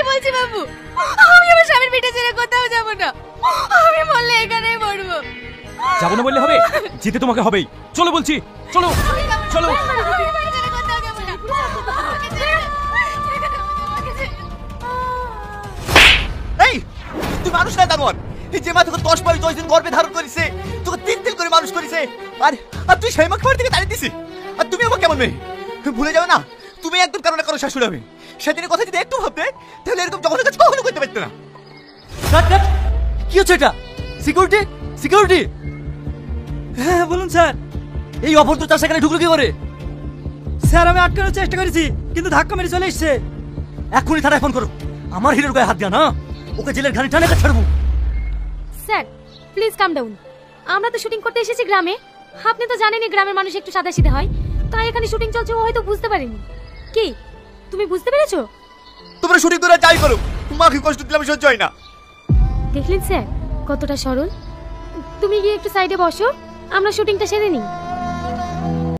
বলছি বাবু, আমি আমার স্বামীর পিঠে ছেড়ে কোথাও যাব না। আমি মরলে এখানেই মরবো। যাবো না বললে হবে, যেতে তোমাকে হবেই। চলো বলছি, চলো চলো। এই তুই মানুষ না জানোয়ার, এই যে মা তোকে 10 মাস 10 দিন গর্ভে ধারণ করেছে, তোকে 3 দিন করে মানুষ করেছে, আর তুই সেই মাকে বাড়ি থেকে তাড়িয়ে দিছিস। আর তুমি আমার কেমন মেয়ে, ভুলে যাবে না তুমি একদম কারো না কারো শাশুড়ি হবে। সেদিনের কথা যদি একটু ভাবতে তাহলে এরকম জঘন্য কাজ কখনো করতে পারতে না। কি হচ্ছে এটা? Security security. হ্যাঁ বলুন স্যার। এই অভদ্র চাষ এখানে ঢুকলো কি করে? স্যার আমি আটকানোর চেষ্টা করেছি কিন্তু ধাক্কা মেরে চলে এসছে। এখনই থানায় ফোন করো। আমার হিরোর গায়ে হাত দিয়া না, ওকে জেলের ঘানি টানে ছাড়বো। Sir please calm down. আমরা তো শুটিং করতে এসেছি গ্রামে। আপনি তো জানেনই গ্রামের মানুষ একটু সাদাসিধে হয়, তাই এখানে শুটিং চলছে ও হয়তো বুঝতে পারেনি। কি তুমি বুঝতে পেরেছো? তোমরা শুটিং করে যাই করো, মাকে কষ্ট দিলাম সহ্য হয় না। দেখলেন স্যার কতটা সরল। তুমি গিয়ে একটু সাইডে বসো, আমরা শুটিংটা সেরে নিই।